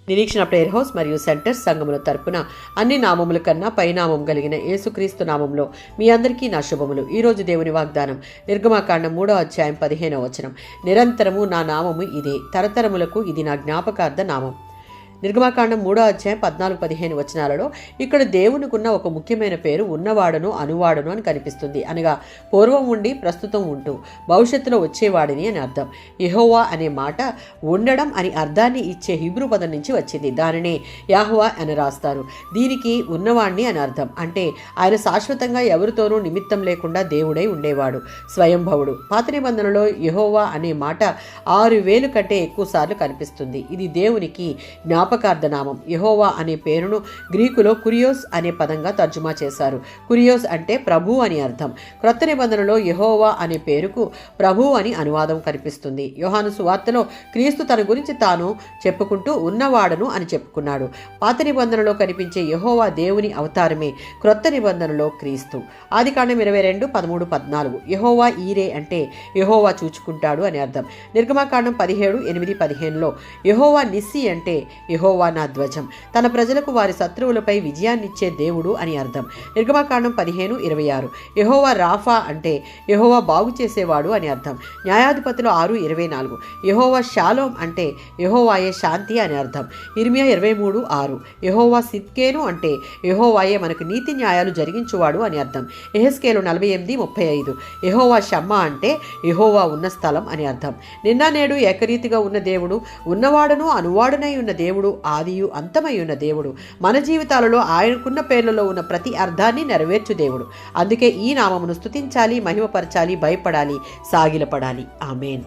నిరీక్షణ prayer house మరియు centre సంఘముల తరపున అన్ని నామముల కన్నా పైనామం కలిగిన యేసుక్రీస్తు నామంలో మీ అందరికీ నా శుభములు. ఈరోజు దేవుని వాగ్దానం నిర్గమాకాండం 3వ అధ్యాయం 15వ వచనం. నిరంతరము నా నామము ఇదే, తరతరములకు ఇది నా జ్ఞాపకార్థ నామం. నిర్గమాకాండం 3వ అధ్యాయం 14-15 వచనాలలో ఇక్కడ దేవునికున్న ఒక ముఖ్యమైన పేరు ఉన్నవాడను అనువాడను అని కనిపిస్తుంది. అనగా పూర్వం ఉండి ప్రస్తుతం ఉంటూ భవిష్యత్తులో వచ్చేవాడిని అని అర్థం. యెహోవా అనే మాట ఉండడం అని అర్థాన్ని ఇచ్చే హీబ్రూ పదం నుంచి వచ్చింది. దానినే యాహోవా అని రాస్తారు. దీనికి ఉన్నవాణ్ణి అని అర్థం. అంటే ఆయన శాశ్వతంగా ఎవరితోనూ నిమిత్తం లేకుండా దేవుడై ఉండేవాడు, స్వయంభవుడు. పాత నిబంధనలో యెహోవా అనే మాట 6000 కంటే ఎక్కువ సార్లు కనిపిస్తుంది. ఇది దేవునికి జ్ఞాపకార్థనామం. యెహోవా అనే పేరును గ్రీకులో కురియోస్ అనే పదంగా తర్జుమా చేశారు. కురియోస్ అంటే ప్రభు అని అర్థం. క్రొత్త నిబంధనలో యెహోవా అనే పేరుకు ప్రభు అని అనువాదం కనిపిస్తుంది. యోహాను సువార్తలో క్రీస్తు తన గురించి తాను చెప్పుకుంటూ ఉన్నవాడను అని చెప్పుకున్నాడు. పాత నిబంధనలో కనిపించే యెహోవా దేవుని అవతారమే క్రొత్త నిబంధనలో క్రీస్తు. ఆదికాండం 22:13-14 యెహోవా ఈరే అంటే యెహోవా చూచుకుంటాడు అని అర్థం. నిర్గమాకాండం 17:8-15లో యెహోవా నిస్సి అంటే యెహోవా నా ధ్వజం, తన ప్రజలకు వారి శత్రువులపై విజయాన్నిచ్చే దేవుడు అని అర్థం. నిర్గమాకాండం 15:26 యెహోవా రాఫా అంటే యెహోవా బాగు చేసేవాడు అని అర్థం. న్యాయాధిపతులు 6:24 యెహోవా షాలోం అంటే యెహోవాయే శాంతి అని అర్థం. ఇర్మియా 23:6 యెహోవా సిద్కేను అంటే యెహోవాయే మనకు నీతి న్యాయాలు జరిగించువాడు అని అర్థం. యెహెజ్కేలు 48:35 యెహోవా షమ్మా అంటే యెహోవా ఉన్న స్థలం అని అర్థం. నిన్న నేడు ఏకరీతిగా ఉన్న దేవుడు, ఉన్నవాడను అనువాడునై ఉన్న దేవుడు, ఆదియు అంతమై ఉన్న దేవుడు. మన జీవితాలలో ఆయనకున్న పేర్లలో ఉన్న ప్రతి అర్థాన్ని నెరవేర్చు దేవుడు. అందుకే ఈ నామమును స్తుతించాలి, మహిమపరచాలి, భయపడాలి, సాగిలపడాలి. ఆమేన్.